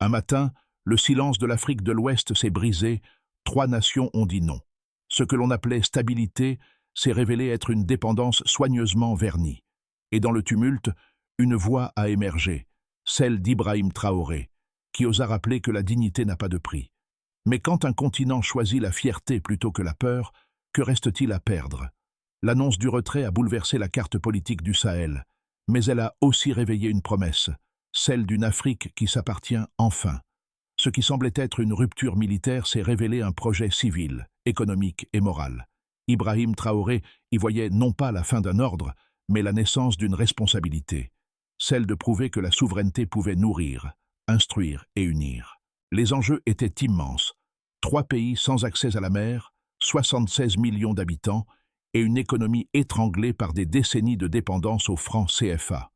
Un matin, le silence de l'Afrique de l'Ouest s'est brisé, 3 nations ont dit non. Ce que l'on appelait stabilité s'est révélé être une dépendance soigneusement vernie. Et dans le tumulte, une voix a émergé, celle d'Ibrahim Traoré, qui osa rappeler que la dignité n'a pas de prix. Mais quand un continent choisit la fierté plutôt que la peur, que reste-t-il à perdre? L'annonce du retrait a bouleversé la carte politique du Sahel, mais elle a aussi réveillé une promesse, celle d'une Afrique qui s'appartient enfin. Ce qui semblait être une rupture militaire s'est révélé un projet civil, économique et moral. Ibrahim Traoré y voyait non pas la fin d'un ordre, mais la naissance d'une responsabilité, celle de prouver que la souveraineté pouvait nourrir, instruire et unir. Les enjeux étaient immenses. 3 pays sans accès à la mer, 76 millions d'habitants et une économie étranglée par des décennies de dépendance au franc CFA.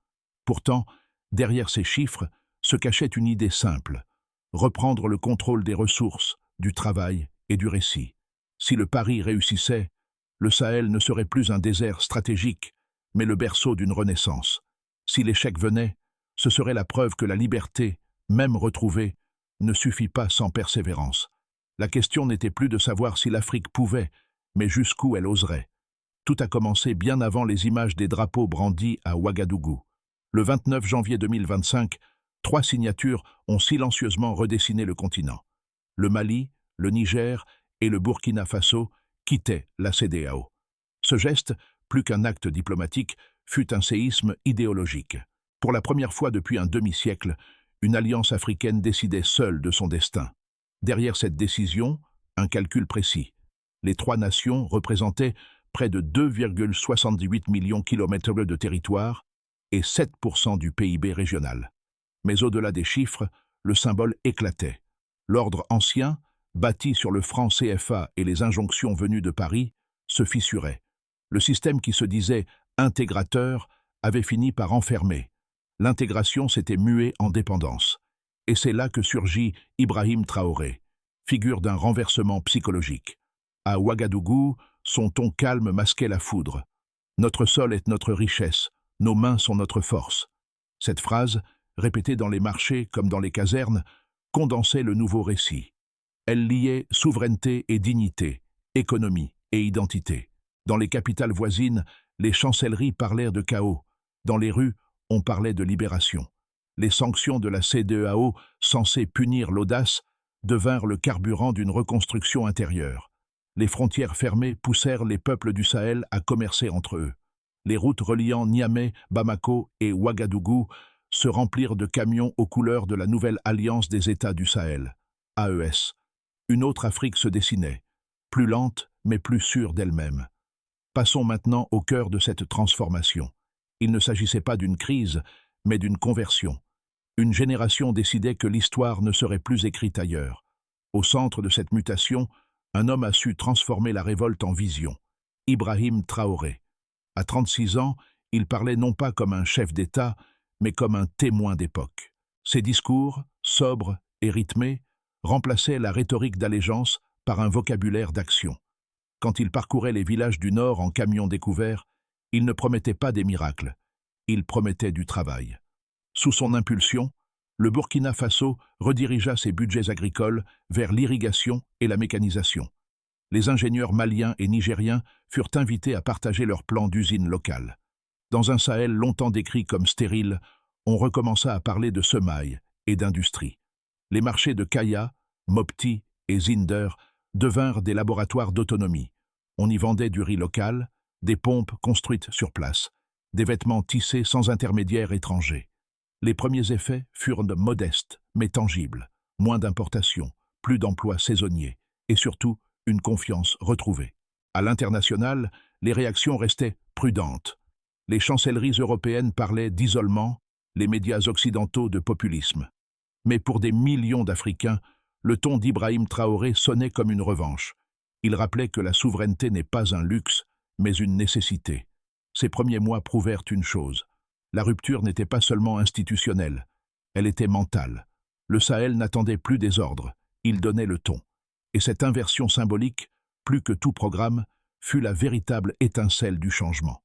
Pourtant, derrière ces chiffres, se cachait une idée simple: reprendre le contrôle des ressources, du travail et du récit. Si le pari réussissait, le Sahel ne serait plus un désert stratégique, mais le berceau d'une renaissance. Si l'échec venait, ce serait la preuve que la liberté, même retrouvée, ne suffit pas sans persévérance. La question n'était plus de savoir si l'Afrique pouvait, mais jusqu'où elle oserait. Tout a commencé bien avant les images des drapeaux brandis à Ouagadougou. Le 29 janvier 2025, 3 signatures ont silencieusement redessiné le continent. Le Mali, le Niger et le Burkina Faso quittaient la CEDEAO. Ce geste, plus qu'un acte diplomatique, fut un séisme idéologique. Pour la première fois depuis un demi-siècle, une alliance africaine décidait seule de son destin. Derrière cette décision, un calcul précis. Les 3 nations représentaient près de 2,78 millions de kilomètres de territoire et 7% du PIB régional. Mais au-delà des chiffres, le symbole éclatait. L'ordre ancien, bâti sur le franc CFA et les injonctions venues de Paris, se fissurait. Le système qui se disait intégrateur avait fini par enfermer. L'intégration s'était muée en dépendance. Et c'est là que surgit Ibrahim Traoré, figure d'un renversement psychologique. À Ouagadougou, son ton calme masquait la foudre. Notre sol est notre richesse, nos mains sont notre force. Cette phrase, répétée dans les marchés comme dans les casernes, condensait le nouveau récit. Elle liait souveraineté et dignité, économie et identité. Dans les capitales voisines, les chancelleries parlaient de chaos. Dans les rues, on parlait de libération. Les sanctions de la CEDEAO, censées punir l'audace, devinrent le carburant d'une reconstruction intérieure. Les frontières fermées poussèrent les peuples du Sahel à commercer entre eux. Les routes reliant Niamey, Bamako et Ouagadougou se remplirent de camions aux couleurs de la nouvelle Alliance des États du Sahel, AES. Une autre Afrique se dessinait, plus lente mais plus sûre d'elle-même. Passons maintenant au cœur de cette transformation. Il ne s'agissait pas d'une crise, mais d'une conversion. Une génération décidait que l'histoire ne serait plus écrite ailleurs. Au centre de cette mutation, un homme a su transformer la révolte en vision, Ibrahim Traoré. À 36 ans, il parlait non pas comme un chef d'État, mais comme un témoin d'époque. Ses discours, sobres et rythmés, remplaçaient la rhétorique d'allégeance par un vocabulaire d'action. Quand il parcourait les villages du Nord en camion découvert, il ne promettait pas des miracles, il promettait du travail. Sous son impulsion, le Burkina Faso redirigea ses budgets agricoles vers l'irrigation et la mécanisation. Les ingénieurs maliens et nigériens furent invités à partager leurs plans d'usines locales. Dans un Sahel longtemps décrit comme stérile, on recommença à parler de semailles et d'industrie. Les marchés de Kaya, Mopti et Zinder devinrent des laboratoires d'autonomie. On y vendait du riz local, des pompes construites sur place, des vêtements tissés sans intermédiaires étrangers. Les premiers effets furent modestes, mais tangibles. Moins d'importations, plus d'emplois saisonniers, et surtout une confiance retrouvée. À l'international, les réactions restaient prudentes. Les chancelleries européennes parlaient d'isolement, les médias occidentaux de populisme. Mais pour des millions d'Africains, le ton d'Ibrahim Traoré sonnait comme une revanche. Il rappelait que la souveraineté n'est pas un luxe, mais une nécessité. Ces premiers mois prouvèrent une chose. La rupture n'était pas seulement institutionnelle, elle était mentale. Le Sahel n'attendait plus des ordres, il donnait le ton. Et cette inversion symbolique, plus que tout programme, fut la véritable étincelle du changement.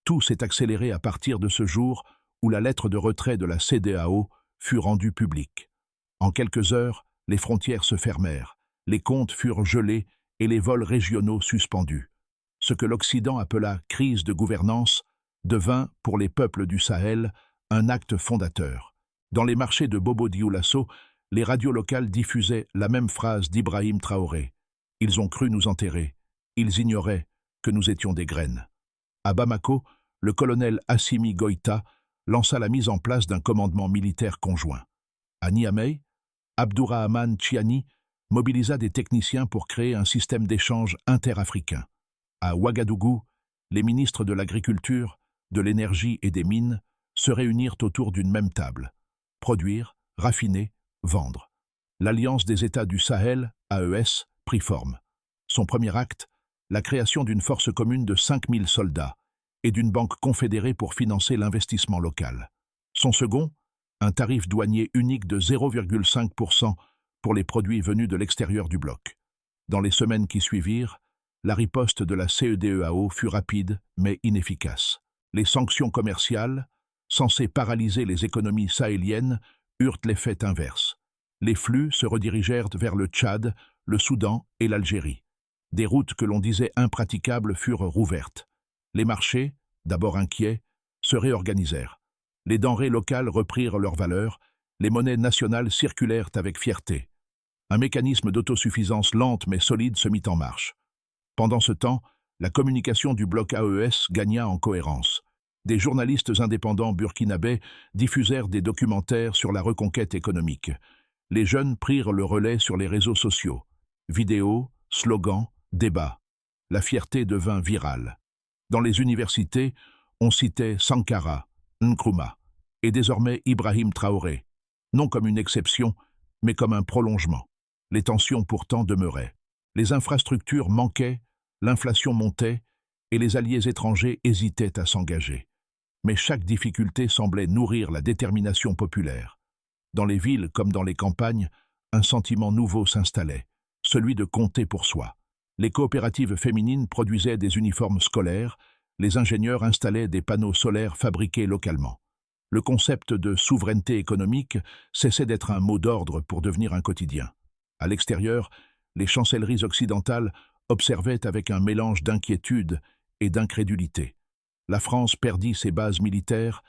Tout s'est accéléré à partir de ce jour où la lettre de retrait de la CEDEAO fut rendue publique. En quelques heures, les frontières se fermèrent, les comptes furent gelés et les vols régionaux suspendus. Ce que l'Occident appela crise de gouvernance devint, pour les peuples du Sahel, un acte fondateur. Dans les marchés de Bobo Dioulasso, les radios locales diffusaient la même phrase d'Ibrahim Traoré. Ils ont cru nous enterrer. Ils ignoraient que nous étions des graines. À Bamako, le colonel Assimi Goïta lança la mise en place d'un commandement militaire conjoint. À Niamey, Abdourahmane Tchiani mobilisa des techniciens pour créer un système d'échange interafricain. À Ouagadougou, les ministres de l'Agriculture, de l'Énergie et des Mines se réunirent autour d'une même table. Produire, raffiner, vendre. L'Alliance des États du Sahel, AES, prit forme. Son premier acte, la création d'une force commune de 5000 soldats et d'une banque confédérée pour financer l'investissement local. Son second, un tarif douanier unique de 0,5% pour les produits venus de l'extérieur du bloc. Dans les semaines qui suivirent, la riposte de la CEDEAO fut rapide mais inefficace. Les sanctions commerciales, censées paralyser les économies sahéliennes, eurent l'effet inverse. Les flux se redirigèrent vers le Tchad, le Soudan et l'Algérie. Des routes que l'on disait impraticables furent rouvertes. Les marchés, d'abord inquiets, se réorganisèrent. Les denrées locales reprirent leur valeur, les monnaies nationales circulèrent avec fierté. Un mécanisme d'autosuffisance lente mais solide se mit en marche. Pendant ce temps, la communication du bloc AES gagna en cohérence. Des journalistes indépendants burkinabés diffusèrent des documentaires sur la reconquête économique. Les jeunes prirent le relais sur les réseaux sociaux. Vidéos, slogans, débats. La fierté devint virale. Dans les universités, on citait Sankara, Nkrumah, et désormais Ibrahim Traoré, non comme une exception, mais comme un prolongement. Les tensions pourtant demeuraient. Les infrastructures manquaient, l'inflation montait, et les alliés étrangers hésitaient à s'engager. Mais chaque difficulté semblait nourrir la détermination populaire. Dans les villes comme dans les campagnes, un sentiment nouveau s'installait, celui de compter pour soi. Les coopératives féminines produisaient des uniformes scolaires, les ingénieurs installaient des panneaux solaires fabriqués localement. Le concept de souveraineté économique cessait d'être un mot d'ordre pour devenir un quotidien. À l'extérieur, les chancelleries occidentales observaient avec un mélange d'inquiétude et d'incrédulité. La France perdit ses bases militaires,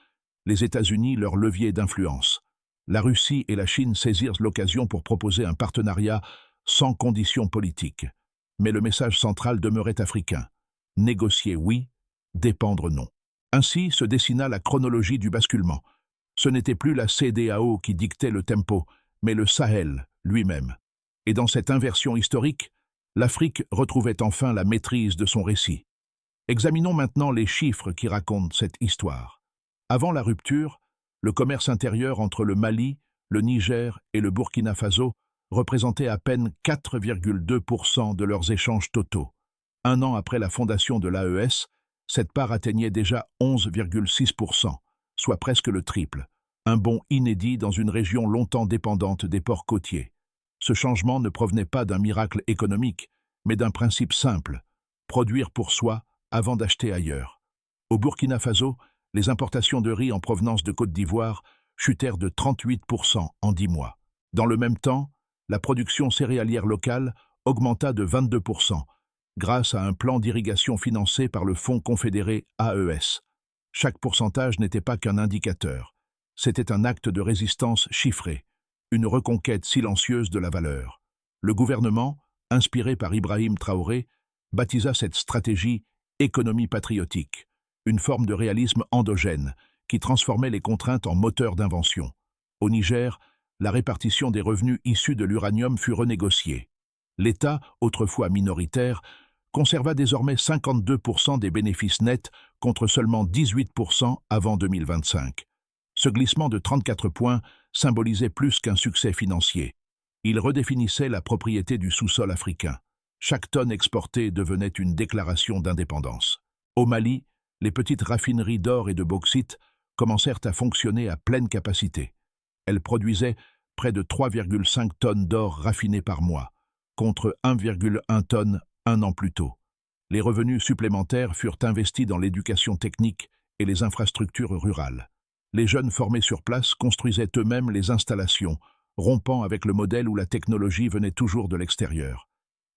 les États-Unis leur levier d'influence. La Russie et la Chine saisirent l'occasion pour proposer un partenariat sans conditions politiques. Mais le message central demeurait africain. Négocier oui, dépendre non. Ainsi se dessina la chronologie du basculement. Ce n'était plus la CEDEAO qui dictait le tempo, mais le Sahel lui-même. Et dans cette inversion historique, l'Afrique retrouvait enfin la maîtrise de son récit. Examinons maintenant les chiffres qui racontent cette histoire. Avant la rupture, le commerce intérieur entre le Mali, le Niger et le Burkina Faso représentait à peine 4,2% de leurs échanges totaux. Un an après la fondation de l'AES, cette part atteignait déjà 11,6%, soit presque le triple, un bond inédit dans une région longtemps dépendante des ports côtiers. Ce changement ne provenait pas d'un miracle économique, mais d'un principe simple, produire pour soi avant d'acheter ailleurs. Au Burkina Faso, les importations de riz en provenance de Côte d'Ivoire chutèrent de 38% en 10 mois. Dans le même temps, la production céréalière locale augmenta de 22%, grâce à un plan d'irrigation financé par le Fonds confédéré AES. Chaque pourcentage n'était pas qu'un indicateur, c'était un acte de résistance chiffré, une reconquête silencieuse de la valeur. Le gouvernement, inspiré par Ibrahim Traoré, baptisa cette stratégie « économie patriotique », une forme de réalisme endogène qui transformait les contraintes en moteur d'invention. Au Niger, la répartition des revenus issus de l'uranium fut renégociée. L'État, autrefois minoritaire, conserva désormais 52% des bénéfices nets contre seulement 18% avant 2025. Ce glissement de 34 points symbolisait plus qu'un succès financier. Il redéfinissait la propriété du sous-sol africain. Chaque tonne exportée devenait une déclaration d'indépendance. Au Mali, les petites raffineries d'or et de bauxite commencèrent à fonctionner à pleine capacité. Elles produisaient près de 3,5 tonnes d'or raffiné par mois, contre 1,1 tonne un an plus tôt. Les revenus supplémentaires furent investis dans l'éducation technique et les infrastructures rurales. Les jeunes formés sur place construisaient eux-mêmes les installations, rompant avec le modèle où la technologie venait toujours de l'extérieur.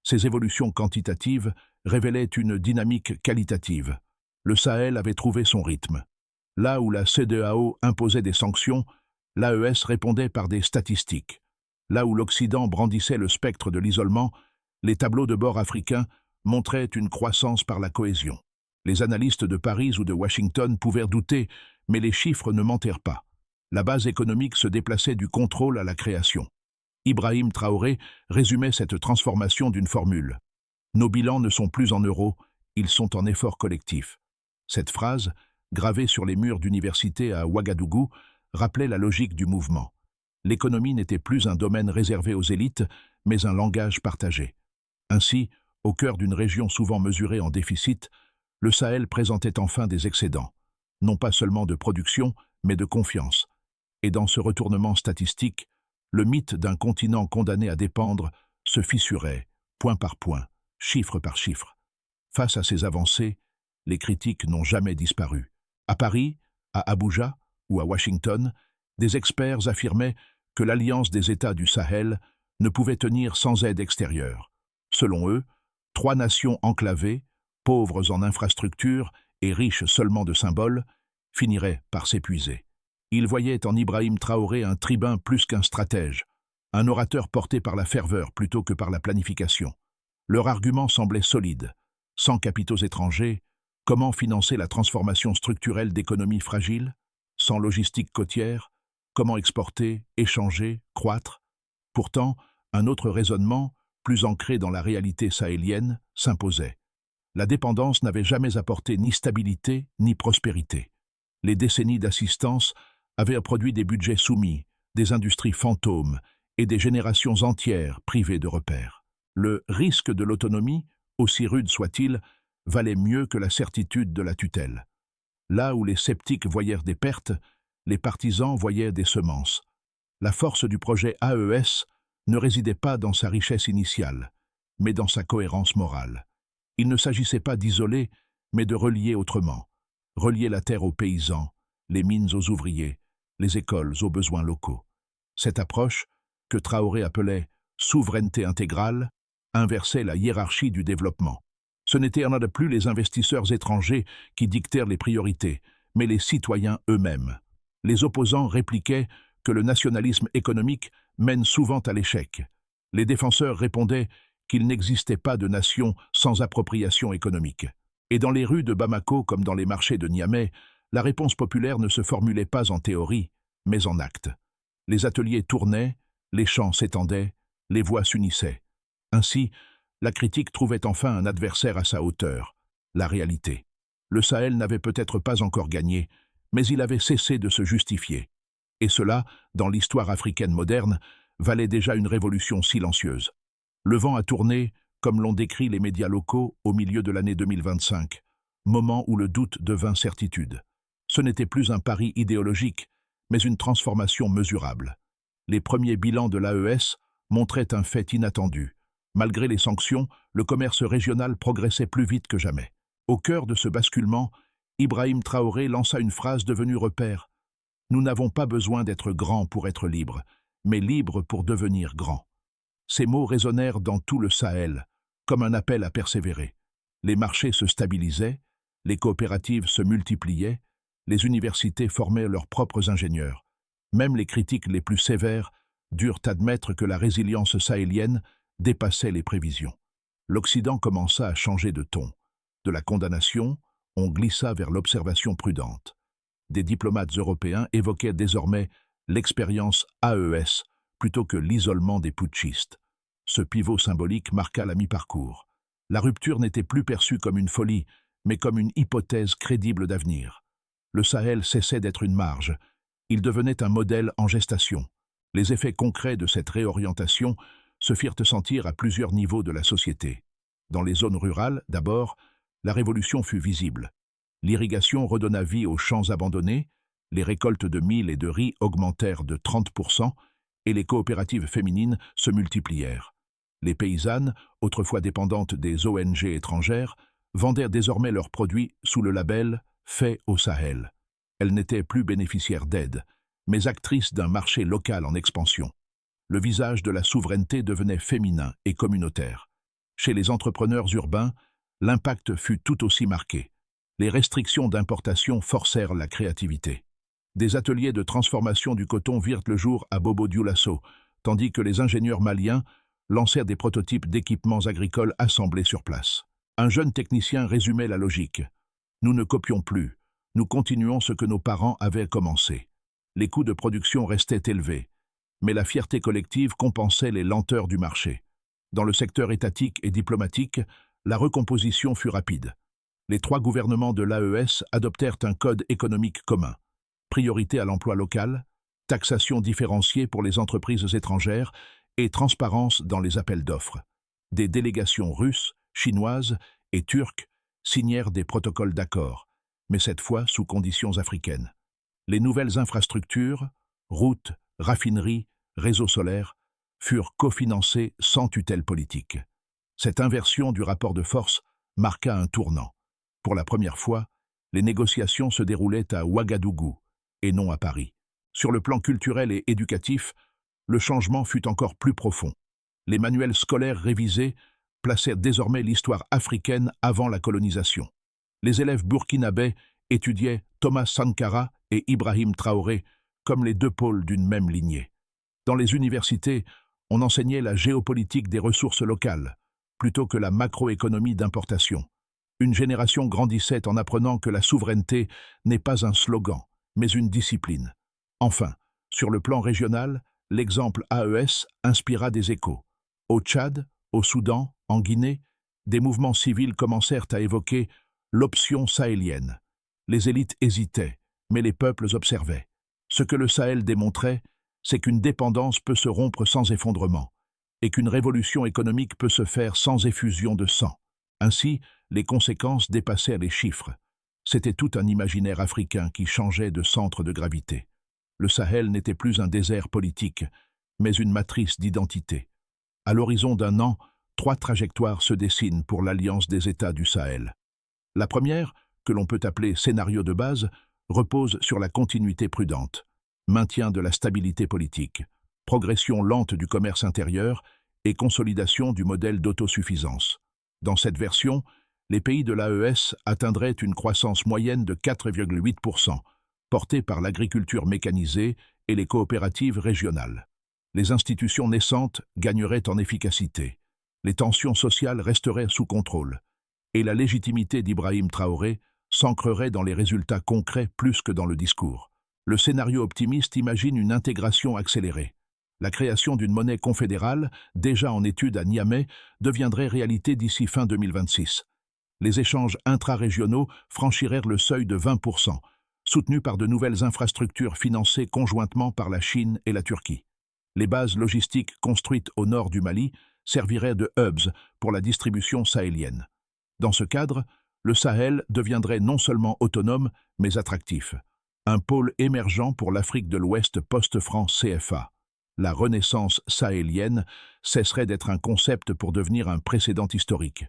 Ces évolutions quantitatives révélaient une dynamique qualitative. Le Sahel avait trouvé son rythme. Là où la CEDEAO imposait des sanctions, l'AES répondait par des statistiques. Là où l'Occident brandissait le spectre de l'isolement, les tableaux de bord africains montraient une croissance par la cohésion. Les analystes de Paris ou de Washington pouvaient douter, mais les chiffres ne mentèrent pas. La base économique se déplaçait du contrôle à la création. Ibrahim Traoré résumait cette transformation d'une formule. Nos bilans ne sont plus en euros, ils sont en efforts collectifs. Cette phrase, gravée sur les murs d'université à Ouagadougou, rappelait la logique du mouvement. L'économie n'était plus un domaine réservé aux élites, mais un langage partagé. Ainsi, au cœur d'une région souvent mesurée en déficit, le Sahel présentait enfin des excédents, non pas seulement de production, mais de confiance. Et dans ce retournement statistique, le mythe d'un continent condamné à dépendre se fissurait, point par point, chiffre par chiffre. Face à ces avancées, les critiques n'ont jamais disparu. À Paris, à Abuja ou à Washington, des experts affirmaient que l'alliance des États du Sahel ne pouvait tenir sans aide extérieure. Selon eux, 3 nations enclavées, pauvres en infrastructures et riches seulement de symboles, finiraient par s'épuiser. Ils voyaient en Ibrahim Traoré un tribun plus qu'un stratège, un orateur porté par la ferveur plutôt que par la planification. Leur argument semblait solide. Sans capitaux étrangers, comment financer la transformation structurelle d'économies fragiles? Sans logistique côtière, comment exporter, échanger, croître? Pourtant, un autre raisonnement, plus ancré dans la réalité sahélienne, s'imposait. La dépendance n'avait jamais apporté ni stabilité ni prospérité. Les décennies d'assistance avaient produit des budgets soumis, des industries fantômes et des générations entières privées de repères. Le risque de l'autonomie, aussi rude soit-il, valait mieux que la certitude de la tutelle. Là où les sceptiques voyèrent des pertes, les partisans voyaient des semences. La force du projet AES ne résidait pas dans sa richesse initiale, mais dans sa cohérence morale. Il ne s'agissait pas d'isoler, mais de relier autrement. Relier la terre aux paysans, les mines aux ouvriers, les écoles aux besoins locaux. Cette approche, que Traoré appelait « souveraineté intégrale », inversait la hiérarchie du développement. Ce n'étaient en de plus les investisseurs étrangers qui dictèrent les priorités, mais les citoyens eux-mêmes. Les opposants répliquaient que le nationalisme économique mène souvent à l'échec. Les défenseurs répondaient qu'il n'existait pas de nation sans appropriation économique. Et dans les rues de Bamako comme dans les marchés de Niamey, la réponse populaire ne se formulait pas en théorie, mais en actes. Les ateliers tournaient, les chants s'étendaient, les voix s'unissaient. Ainsi, la critique trouvait enfin un adversaire à sa hauteur, la réalité. Le Sahel n'avait peut-être pas encore gagné, mais il avait cessé de se justifier. Et cela, dans l'histoire africaine moderne, valait déjà une révolution silencieuse. Le vent a tourné, comme l'ont décrit les médias locaux, au milieu de l'année 2025, moment où le doute devint certitude. Ce n'était plus un pari idéologique, mais une transformation mesurable. Les premiers bilans de l'AES montraient un fait inattendu. Malgré les sanctions, le commerce régional progressait plus vite que jamais. Au cœur de ce basculement, Ibrahim Traoré lança une phrase devenue repère. « Nous n'avons pas besoin d'être grands pour être libres, mais libres pour devenir grands. » Ces mots résonnèrent dans tout le Sahel, comme un appel à persévérer. Les marchés se stabilisaient, les coopératives se multipliaient, les universités formaient leurs propres ingénieurs. Même les critiques les plus sévères durent admettre que la résilience sahélienne dépassait les prévisions. L'Occident commença à changer de ton. De la condamnation, on glissa vers l'observation prudente. Des diplomates européens évoquaient désormais l'expérience AES plutôt que l'isolement des putschistes. Ce pivot symbolique marqua la mi-parcours. La rupture n'était plus perçue comme une folie, mais comme une hypothèse crédible d'avenir. Le Sahel cessait d'être une marge. Il devenait un modèle en gestation. Les effets concrets de cette réorientation se firent sentir à plusieurs niveaux de la société. Dans les zones rurales, d'abord, la révolution fut visible. L'irrigation redonna vie aux champs abandonnés, les récoltes de mil et de riz augmentèrent de 30% et les coopératives féminines se multiplièrent. Les paysannes, autrefois dépendantes des ONG étrangères, vendèrent désormais leurs produits sous le label « Fait au Sahel ». Elles n'étaient plus bénéficiaires d'aide, mais actrices d'un marché local en expansion. le visage de la souveraineté devenait féminin et communautaire. Chez les entrepreneurs urbains, l'impact fut tout aussi marqué. Les restrictions d'importation forcèrent la créativité. Des ateliers de transformation du coton virent le jour à Bobo Dioulasso, tandis que les ingénieurs maliens lancèrent des prototypes d'équipements agricoles assemblés sur place. Un jeune technicien résumait la logique. Nous ne copions plus, nous continuons ce que nos parents avaient commencé. Les coûts de production restaient élevés, mais la fierté collective compensait les lenteurs du marché. Dans le secteur étatique et diplomatique, la recomposition fut rapide. Les 3 gouvernements de l'AES adoptèrent un code économique commun. Priorité à l'emploi local, taxation différenciée pour les entreprises étrangères et transparence dans les appels d'offres. Des délégations russes, chinoises et turques signèrent des protocoles d'accord, mais cette fois sous conditions africaines. Les nouvelles infrastructures, routes, raffineries, réseaux solaires, furent cofinancées sans tutelle politique. Cette inversion du rapport de force marqua un tournant. Pour la première fois, les négociations se déroulaient à Ouagadougou et non à Paris. Sur le plan culturel et éducatif, le changement fut encore plus profond. Les manuels scolaires révisés placèrent désormais l'histoire africaine avant la colonisation. Les élèves burkinabés étudiaient Thomas Sankara et Ibrahim Traoré comme les 2 pôles d'une même lignée. Dans les universités, on enseignait la géopolitique des ressources locales, plutôt que la macroéconomie d'importation. Une génération grandissait en apprenant que la souveraineté n'est pas un slogan, mais une discipline. Enfin, sur le plan régional, l'exemple AES inspira des échos. Au Tchad, au Soudan, en Guinée, des mouvements civils commencèrent à évoquer l'option sahélienne. Les élites hésitaient, mais les peuples observaient. Ce que le Sahel démontrait, c'est qu'une dépendance peut se rompre sans effondrement, et qu'une révolution économique peut se faire sans effusion de sang. Ainsi, les conséquences dépassaient les chiffres. C'était tout un imaginaire africain qui changeait de centre de gravité. Le Sahel n'était plus un désert politique, mais une matrice d'identité. À l'horizon d'un an, 3 trajectoires se dessinent pour l'Alliance des États du Sahel. La première, que l'on peut appeler scénario de base, repose sur la continuité prudente, maintien de la stabilité politique, progression lente du commerce intérieur et consolidation du modèle d'autosuffisance. Dans cette version, les pays de l'AES atteindraient une croissance moyenne de 4,8%, portée par l'agriculture mécanisée et les coopératives régionales. Les institutions naissantes gagneraient en efficacité, les tensions sociales resteraient sous contrôle, et la légitimité d'Ibrahim Traoré s'ancrerait dans les résultats concrets plus que dans le discours. Le scénario optimiste imagine une intégration accélérée. La création d'une monnaie confédérale, déjà en étude à Niamey, deviendrait réalité d'ici fin 2026. Les échanges intra-régionaux franchirent le seuil de 20%, soutenus par de nouvelles infrastructures financées conjointement par la Chine et la Turquie. Les bases logistiques construites au nord du Mali serviraient de hubs pour la distribution sahélienne. Dans ce cadre, le Sahel deviendrait non seulement autonome, mais attractif. Un pôle émergent pour l'Afrique de l'Ouest post-franc CFA. La renaissance sahélienne cesserait d'être un concept pour devenir un précédent historique.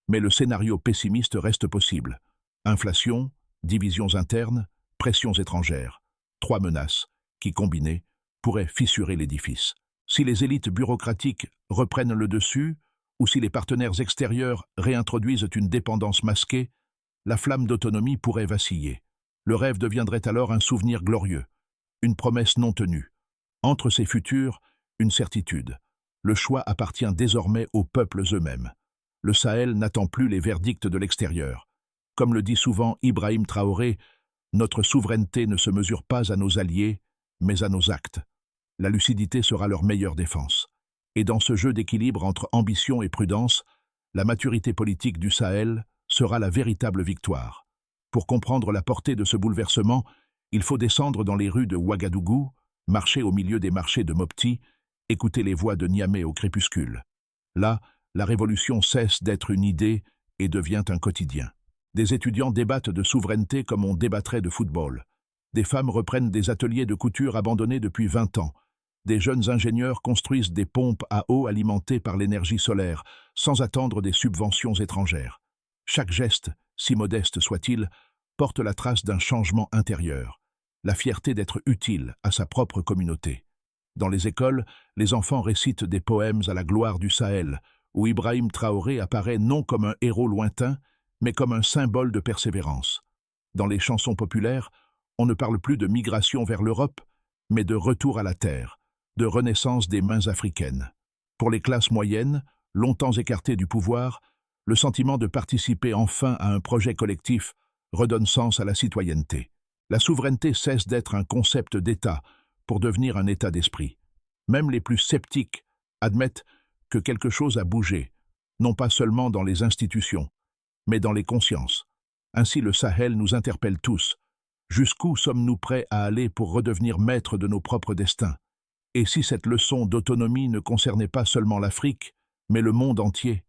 Mais le scénario pessimiste reste possible. Inflation, divisions internes, pressions étrangères. 3 menaces qui, combinées, pourraient fissurer l'édifice. Si les élites bureaucratiques reprennent le dessus, ou si les partenaires extérieurs réintroduisent une dépendance masquée, la flamme d'autonomie pourrait vaciller. Le rêve deviendrait alors un souvenir glorieux, une promesse non tenue. Entre ces futurs, une certitude. Le choix appartient désormais aux peuples eux-mêmes. Le Sahel n'attend plus les verdicts de l'extérieur. Comme le dit souvent Ibrahim Traoré, notre souveraineté ne se mesure pas à nos alliés, mais à nos actes. La lucidité sera leur meilleure défense. Et dans ce jeu d'équilibre entre ambition et prudence, la maturité politique du Sahel sera la véritable victoire. Pour comprendre la portée de ce bouleversement, il faut descendre dans les rues de Ouagadougou, marcher au milieu des marchés de Mopti, écouter les voix de Niamey au crépuscule. Là, la révolution cesse d'être une idée et devient un quotidien. Des étudiants débattent de souveraineté comme on débattrait de football. Des femmes reprennent des ateliers de couture abandonnés depuis 20 ans. Des jeunes ingénieurs construisent des pompes à eau alimentées par l'énergie solaire, sans attendre des subventions étrangères. Chaque geste, si modeste soit-il, porte la trace d'un changement intérieur, la fierté d'être utile à sa propre communauté. Dans les écoles, les enfants récitent des poèmes à la gloire du Sahel, où Ibrahim Traoré apparaît non comme un héros lointain, mais comme un symbole de persévérance. Dans les chansons populaires, on ne parle plus de migration vers l'Europe, mais de retour à la terre, de renaissance des mains africaines. Pour les classes moyennes, longtemps écartées du pouvoir, le sentiment de participer enfin à un projet collectif redonne sens à la citoyenneté. La souveraineté cesse d'être un concept d'État pour devenir un état d'esprit. Même les plus sceptiques admettent que quelque chose a bougé, non pas seulement dans les institutions, mais dans les consciences. Ainsi le Sahel nous interpelle tous. Jusqu'où sommes-nous prêts à aller pour redevenir maîtres de nos propres destins? Et si cette leçon d'autonomie ne concernait pas seulement l'Afrique, mais le monde entier?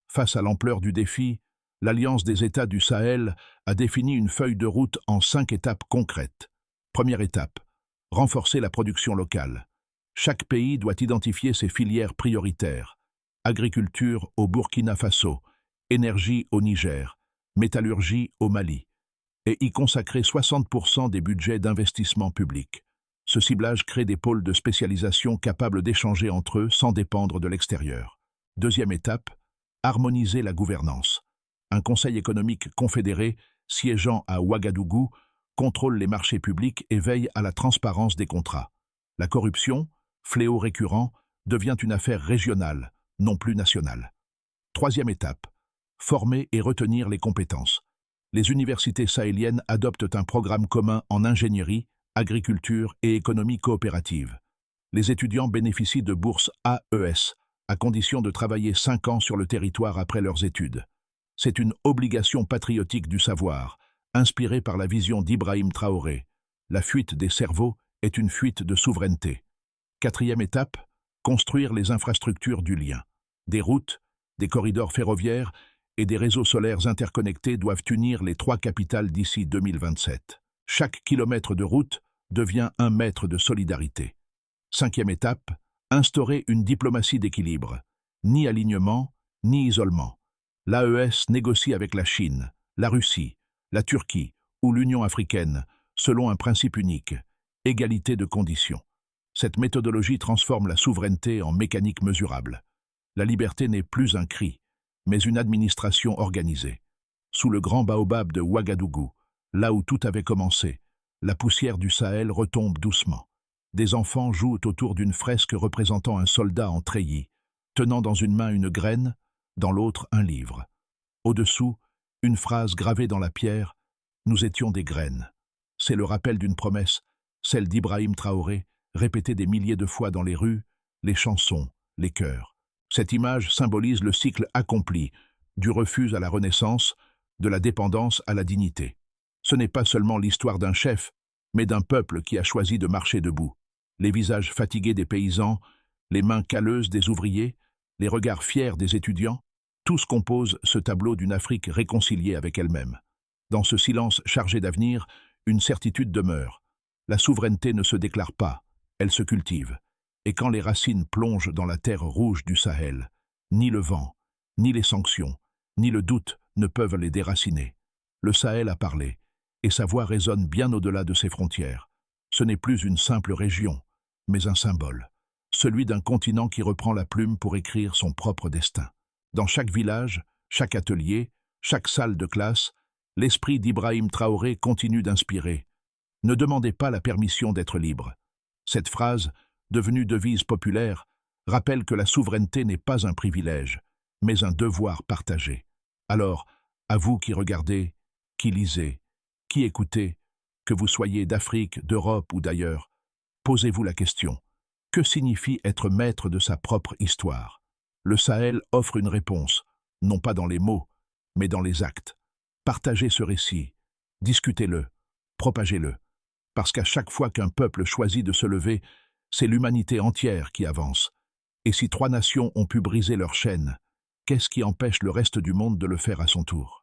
Face à l'ampleur du défi, l'Alliance des États du Sahel a défini une feuille de route en 5 étapes concrètes. Première étape, renforcer la production locale. Chaque pays doit identifier ses filières prioritaires. Agriculture au Burkina Faso, énergie au Niger, métallurgie au Mali, et y consacrer 60% des budgets d'investissement public. Ce ciblage crée des pôles de spécialisation capables d'échanger entre eux sans dépendre de l'extérieur. Deuxième étape, harmoniser la gouvernance. Un conseil économique confédéré, siégeant à Ouagadougou, contrôle les marchés publics et veille à la transparence des contrats. La corruption, fléau récurrent, devient une affaire régionale, non plus nationale. Troisième étape, former et retenir les compétences. Les universités sahéliennes adoptent un programme commun en ingénierie, agriculture et économie coopérative. Les étudiants bénéficient de bourses AES, à condition de travailler 5 ans sur le territoire après leurs études. C'est une obligation patriotique du savoir, inspirée par la vision d'Ibrahim Traoré. La fuite des cerveaux est une fuite de souveraineté. Quatrième étape, construire les infrastructures du lien. Des routes, des corridors ferroviaires et des réseaux solaires interconnectés doivent unir les 3 capitales d'ici 2027. Chaque kilomètre de route devient un mètre de solidarité. Cinquième étape, instaurer une diplomatie d'équilibre. Ni alignement, ni isolement. L'AES négocie avec la Chine, la Russie, la Turquie ou l'Union africaine, selon un principe unique, égalité de conditions. Cette méthodologie transforme la souveraineté en mécanique mesurable. La liberté n'est plus un cri, mais une administration organisée. Sous le grand baobab de Ouagadougou, là où tout avait commencé, la poussière du Sahel retombe doucement. Des enfants jouent autour d'une fresque représentant un soldat en treillis, tenant dans une main une graine, dans l'autre un livre. Au-dessous, une phrase gravée dans la pierre, « Nous étions des graines ». C'est le rappel d'une promesse, celle d'Ibrahim Traoré, répétée des milliers de fois dans les rues, les chansons, les chœurs. Cette image symbolise le cycle accompli, du refus à la renaissance, de la dépendance à la dignité. Ce n'est pas seulement l'histoire d'un chef, mais d'un peuple qui a choisi de marcher debout. Les visages fatigués des paysans, les mains calleuses des ouvriers, les regards fiers des étudiants, tous composent ce tableau d'une Afrique réconciliée avec elle-même. Dans ce silence chargé d'avenir, une certitude demeure. La souveraineté ne se déclare pas, elle se cultive. Et quand les racines plongent dans la terre rouge du Sahel, ni le vent, ni les sanctions, ni le doute ne peuvent les déraciner. Le Sahel a parlé, et sa voix résonne bien au-delà de ses frontières. Ce n'est plus une simple région, mais un symbole, celui d'un continent qui reprend la plume pour écrire son propre destin. Dans chaque village, chaque atelier, chaque salle de classe, l'esprit d'Ibrahim Traoré continue d'inspirer. Ne demandez pas la permission d'être libre. Cette phrase, devenue devise populaire, rappelle que la souveraineté n'est pas un privilège, mais un devoir partagé. Alors, à vous qui regardez, qui lisez, qui écoutez, que vous soyez d'Afrique, d'Europe ou d'ailleurs, posez-vous la question. Que signifie être maître de sa propre histoire? Le Sahel offre une réponse, non pas dans les mots, mais dans les actes. Partagez ce récit, discutez-le, propagez-le, parce qu'à chaque fois qu'un peuple choisit de se lever, c'est l'humanité entière qui avance. Et si 3 nations ont pu briser leur chaîne, qu'est-ce qui empêche le reste du monde de le faire à son tour?